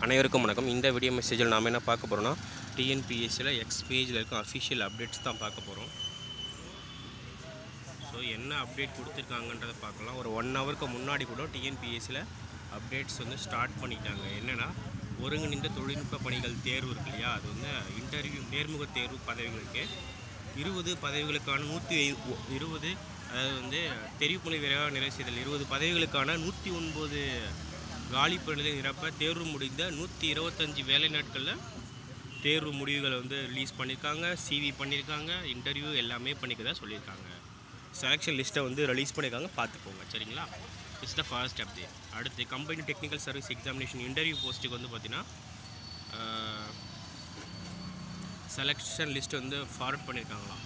அனைவருக்கும் வணக்கம். இந்த வீடியோ மெசேஜில் நாம் என்ன பார்க்க போகிறோம்னா, டிஎன்பிஎஸ்சியில் எக்ஸ் பேஜில் இருக்க அஃபிஷியல் அப்டேட்ஸ் தான் பார்க்க போகிறோம். ஸோ என்ன அப்டேட் கொடுத்துருக்காங்கன்றதை பார்க்கலாம். ஒரு 1 ஹவருக்கு முன்னாடி கூட டிஎன்பிஎஸ்சியில் அப்டேட்ஸ் வந்து ஸ்டார்ட் பண்ணிட்டாங்க. என்னென்னா, ஒருங்கிணைந்த தொழில்நுட்ப பணிகள் தேர்வு இருக்கு இல்லையா, அது வந்து இன்டர்வியூ நேர்முக தேர்வு பதவிகளுக்கு 20 பதவிகளுக்கான 120, அதாவது வந்து தெரிவுப்பணி விரைவாக நிறைவு செய்தல் 20 பதவிகளுக்கான 109 காலி பணிகளை நிரப்ப தேர்வு முடிந்த 125 வேலை நாட்களில் தேர்வு முடிவுகளை வந்து ரிலீஸ் பண்ணியிருக்காங்க. சிவி பண்ணியிருக்காங்க, இன்டர்வியூ எல்லாமே பண்ணிக்கதா சொல்லியிருக்காங்க. செலெக்ஷன் லிஸ்ட்டை வந்து ரிலீஸ் பண்ணியிருக்காங்க, பார்த்துக்கோங்க சரிங்களா. It's the first update. அடுத்து company technical service examination interview போஸ்ட்டுக்கு வந்து பார்த்திங்கன்னா செலெக்ஷன் லிஸ்ட் வந்து ஃபார்வர்ட் பண்ணியிருக்காங்களாம்.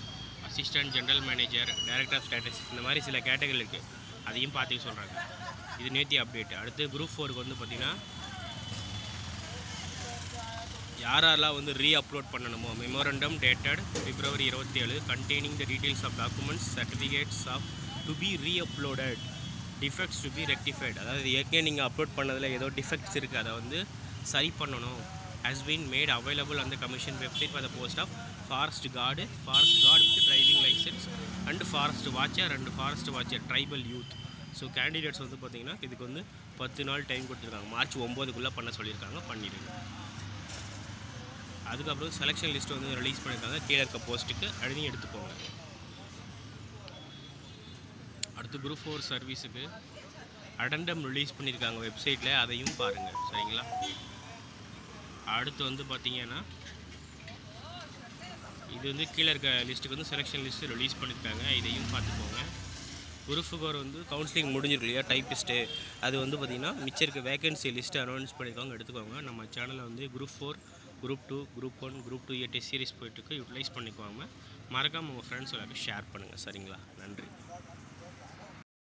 Assistant general manager, director of statistics, இந்த மாதிரி சில கேட்டகரி இருக்குது, அதையும் பார்த்துக்க சொல்கிறாங்க. இது நேற்று அப்டேட். அடுத்து குரூப் 4க்கு வந்து பார்த்திங்கன்னா யாரெல்லாம் வந்து அப்லோட் பண்ணணுமோ, memorandum dated February 27 containing the details of documents certificates of to be uploaded, defects to be rectified. அதாவது ஏற்கனவே நீங்கள் அப்லோட் பண்ணதில் ஏதோ டிஃபெக்ட்ஸ் இருக்குது, அதை வந்து சரி பண்ணணும். has been made available on the commission website for the post of forest guard with driving license and forest watcher tribal youth. So candidates வந்து பார்த்திங்கன்னா இதுக்கு வந்து 10 நாள் டைம் கொடுத்துருக்காங்க. மார்ச் 9க்குள்ளே பண்ண சொல்லியிருக்காங்க, பண்ணிடுங்க. அதுக்கப்புறம் செலெக்ஷன் லிஸ்ட் வந்து ரிலீஸ் பண்ணியிருக்காங்க. கீழே இருக்க போஸ்ட்டுக்கு அழுதி எடுத்துக்கோங்க. அடுத்து குரூப் 4 சர்வீஸுக்கு அடண்டம் ரிலீஸ் பண்ணியிருக்காங்க வெப்சைட்டில், அதையும் பாருங்கள் சரிங்களா. அடுத்து வந்து பார்த்திங்கன்னா இது வந்து கீழே இருக்க லிஸ்ட்டுக்கு வந்து செலெக்ஷன் லிஸ்ட்டு ரிலீஸ் பண்ணியிருக்காங்க, இதையும் பார்த்துக்கோங்க. குரூப் 4 வந்து கவுன்சிலிங் முடிஞ்சிருக்கு இல்லையா, டைப்பிஸ்ட்டு, அது வந்து பார்த்திங்கன்னா மிச்சம் இருக்க வேகன்சி லிஸ்ட்டு அனௌன்ஸ் பண்ணியிருக்காங்க, எடுத்துக்கோங்க. நம்ம சேனலில் வந்து group 4, group 2, group 1, group 2 test series போயிட்டுருக்கு, யூட்டிலைஸ் பண்ணிக்குவாங்க. மறக்காமல் உங்கள் ஃப்ரெண்ட்ஸ் எல்லாருக்கும் ஷேர் பண்ணுங்கள் சரிங்களா. நன்றி.